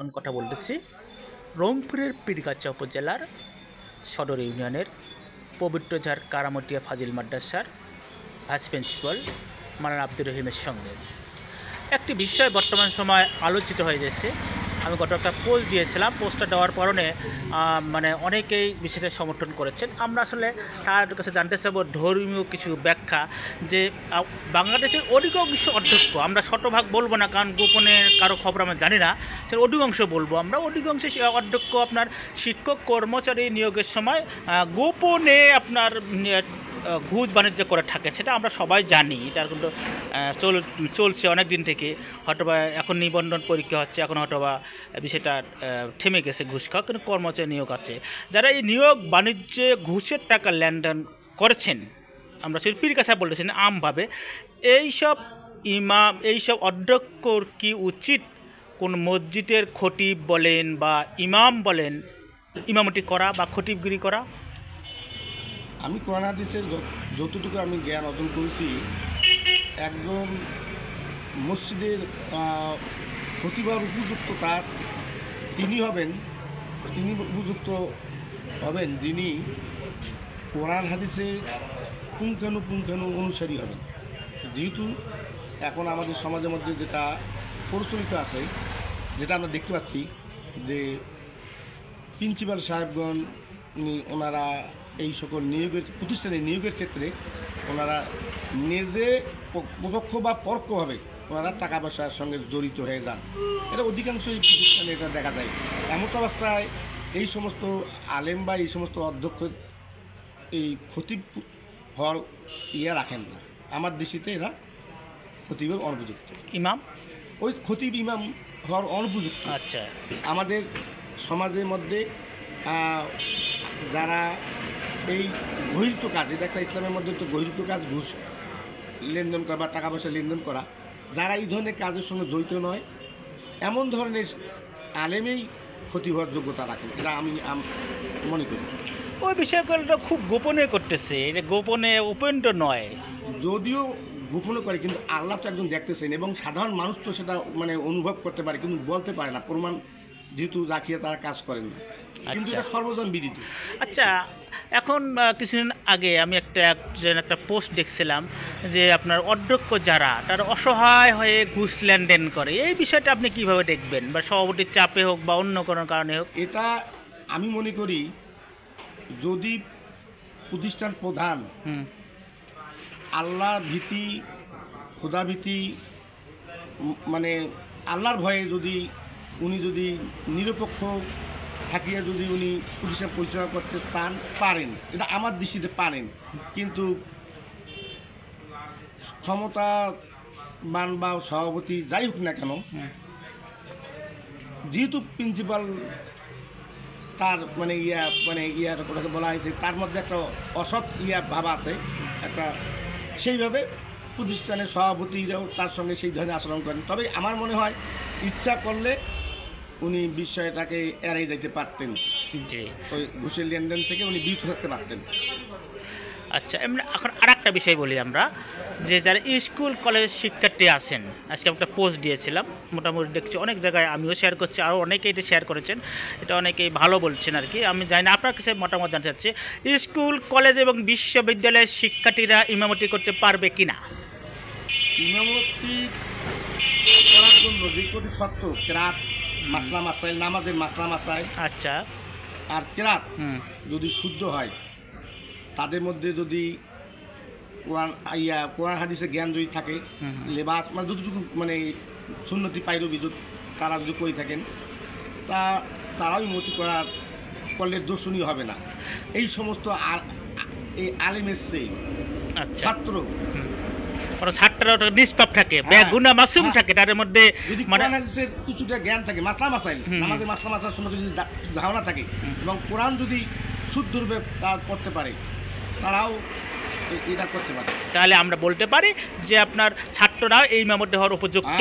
আমি কথা বলতেছি রংপুরের পীরগাছা উপজেলার সদর ইউনিয়নের পবিত্রঝাড় কারামটিয়া ফাজিল মাদ্রাসার ভাইস প্রিন্সিপাল মাওলানা আব্দুর রহিমের সঙ্গে একটি বিষয় বর্তমান সময় আলোচিত হয়ে যাচ্ছে। আমি গত একটা পোস্ট দিয়েছিলাম, পোস্টটা দেওয়ার কারণে অনেকেই বিষয়টা সমর্থন করেছেন। আমরা আসলে তার কাছে জানতে চাইব ধর্মীয় কিছু ব্যাখ্যা, যে বাংলাদেশের অধিকাংশ অধ্যক্ষ, আমরা শতভাগ বলবো না কারণ গোপনে কারো খবর আমরা জানি না, সে অধিকাংশ বলবো আমরা, অধিকাংশ অধ্যক্ষ আপনার শিক্ষক কর্মচারী নিয়োগের সময় গোপনে আপনার ঘুষ বাণিজ্য করে থাকে, সেটা আমরা সবাই জানি। এটার কিন্তু চলছে অনেক দিন থেকে, হয়তোবা এখন নিবন্ধন পরীক্ষা হচ্ছে, এখন হয়তোবা বিষয়টা থেমে গেছে ঘুষ খাওয়া, কিন্তু কর্মচারী নিয়োগ আছে। যারা এই নিয়োগ বাণিজ্যে ঘুষের টাকা লেনদেন করেছেন, আমরা সেই পীরগাছা বলতেছেন আমভাবে, এইসব ইমাম, এইসব অধ্যক্ষর কি উচিত কোন মসজিদের খতিব বলেন বা ইমাম বলেন ইমামতি করা বা খতিবগিরি করা? আমি কোরআন হাদিসের যতটুকু আমি জ্ঞান অর্জন করেছি, একজন মসজিদের খতিবার উপযুক্ত তিনি উপযুক্ত হবেন যিনি কোরআন হাদিসের পুঙ্খানু অনুসারী হবেন। যেহেতু এখন আমাদের সমাজের মধ্যে যেটা প্রচলিত আছে, যেটা আমরা দেখতে পাচ্ছি যে প্রিন্সিপাল সাহেবগণ ওনারা এই সকল প্রতিষ্ঠানে নিয়োগের ক্ষেত্রে ওনারা নিজে প্রত্যক্ষ বা পরোক্ষভাবে ওনারা টাকা পয়সার সঙ্গে জড়িত হয়ে যান। এটা অধিকাংশই প্রতিষ্ঠানে এটা দেখা যায়। এমন অবস্থায় এই সমস্ত আলেম বা এই সমস্ত অধ্যক্ষ এই খতিব হওয়ার রাখেন না। আমার দৃষ্টিতে এরা খতিবের অনুপযুক্ত। ইমাম ওই খতিব ইমাম হওয়ার অনুপযুক্ত। আচ্ছা, আমাদের সমাজের মধ্যে যারা এই বহির্ভূত কাজ, এটা একটা ইসলামের মধ্যে তো বহির্ভূত কাজ, ঘুষ লেনদেন করা বা টাকা পয়সা লেনদেন করা, যারা এই ধরনের কাজের সঙ্গে জড়িত নয় এমন ধরনের আলেমেই ক্ষতি হওয়ার যোগ্যতা রাখেন, এটা আমি মনে করি। ওই বিষয়গুলো খুব গোপনে করতেছে, এটা গোপনে ওপেন তো নয়, যদিও গোপনে করে, কিন্তু আল্লাহ তো একজন দেখতেছেন এবং সাধারণ মানুষ তো সেটা অনুভব করতে পারে, কিন্তু বলতে পারে না, প্রমাণ যেহেতু রাখিয়ে তারা কাজ করেন না, কিন্তু এটা সর্বজন বিদিত। আচ্ছা, এখন কিছুদিন আগে আমি একটা পোস্ট দেখছিলাম যে আপনার অধ্যক্ষ যারা তারা অসহায় হয়ে ঘুষ লেনদেন করে, এই বিষয়টা আপনি কিভাবে দেখবেন? বা সভাপতির চাপে হোক বা অন্য কোনো কারণে হোক? এটা আমি মনে করি, যদি প্রতিষ্ঠান প্রধান আল্লাহর ভীতি, খোদা ভীতি, আল্লাহর ভয়ে যদি নিরপেক্ষ থাকিয়া যদি উনি প্রতিষ্ঠান পরিচালনা করতে পারেন, এটা আমার দৃষ্টিতে পারেন, কিন্তু ক্ষমতাবান বা সভাপতি যাই হোক না কেন, যেহেতু প্রিন্সিপাল তার কথাকে বলা হয়েছে, তার মধ্যে একটা অসৎ ভাব আছে একটা, সেইভাবে প্রতিষ্ঠানের সভাপতিরাও তার সঙ্গে সেই ধরনের আচরণ করেন। তবে আমার মনে হয় ইচ্ছা করলে উনি বিষয়টাকে এড়িয়ে যেতে পারতেন, যে ওই ঘুষের লেনদেন থেকে উনি বিরত থাকতে পারতেন। আচ্ছা, এখন আর একটা বিষয় বলি আমরা, যে যারা স্কুল কলেজ শিক্ষার্থী আছেন, আজকে একটা পোস্ট দিয়েছিলাম, মোটামুটি দেখছি অনেক জায়গায়, আমিও শেয়ার করছি, আরও অনেকেই এটা শেয়ার করেছেন, এটা অনেকেই ভালো বলছেন আর কি। আমি জানি না, আপনার কাছে মতামত জানতে চাচ্ছি, স্কুল কলেজ এবং বিশ্ববিদ্যালয়ের শিক্ষার্থীরা ইমামতি করতে পারবে কি না? ইমামতি করার জন্য যে কটি শর্ত, কেরাত, মাসলা মাসাইল, নামাজের মাসলা মাসাইল, আচ্ছা, আর কেরাত যদি শুদ্ধ হয়, তাদের মধ্যে যদি কোরআন হাদিসের জ্ঞান যদি থাকে, লেবাস যতটুকু সুন্নতি পাইরবি তারা যদি করে থাকেন, তারাও ইমামতি করলে দোষণীয় হবে না। এই সমস্ত এই আলেমের সেই ছাত্র ছাত্ররা নিষ্পাপ থাকে, বেগুনা মাসুম থাকে, তার মধ্যে যদি কোরআন হাদিসের কিছুটা জ্ঞান থাকে, মাসলা মাসাইল, আমাদের মাসলা মাসাইল সম্বন্ধে যদি ধারণা থাকে এবং কোরআন যদি শুদ্ধরূপে তার করতে পারে, তারাও এটা করতে পারে, তাহলে আমরা বলতে পারি যে আপনার ছাত্ররা এই ইমামতি হওয়ার উপযুক্ত,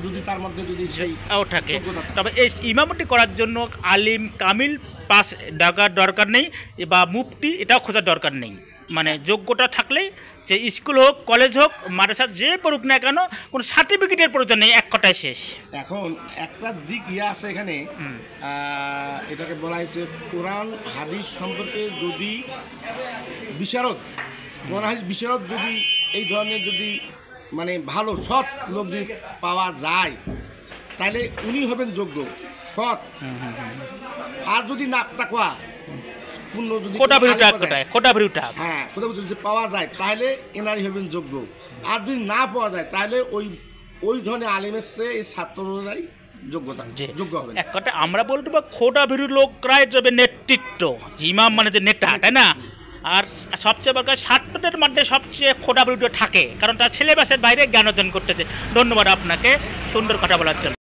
যদি তার মধ্যে যদি সেইও থাকে। তবে এই ইমামতি করার জন্য আলিম কামিল পাস দরকার নেই, বা মুফতি এটাও খোঁজার দরকার নেই। মানে যোগ্যতা থাকলেই যে স্কুল হোক, কলেজ হোক, মাদ্রাসা যে পড়ুক না কেন, কোনো সার্টিফিকেটের প্রয়োজন নেই, এক কথায় শেষ। এখন একটা দিক আছে এখানে, এটাকে বলা হয়েছে কোরআন হাদিস সম্পর্কে যদি বিশারদ, কোরআন হাদিস বিশারদ যদি এই ধরনের যদি মানে ভালো সৎ লোক যদি পাওয়া যায়, তাহলে উনি হবেন যোগ্য সৎ। আর যদি না তাকওয়া পূর্ণ যদি হ্যাঁ খোদা যদি পাওয়া যায়, তাহলে এনারই হবেন যোগ্য। আর যদি না পাওয়া যায়, তাহলে ওই ধরনের আলেমের চেয়ে এই ছাত্ররাই যোগ্য হবে। এক কথা আমরা বলতে পারি খোদা ভীরু লোকরাই যাবে নেতৃত্ব, ইমাম মানে যে নেতা, তাই না? আর সবচেয়ে বড় ছাত্রদের মধ্যে সবচেয়ে খোদা ভীরু থাকে, কারণ তার সিলেবাসের বাইরে জ্ঞান অর্জন করতেছে। ধন্যবাদ আপনাকে সুন্দর কথা বলার জন্য।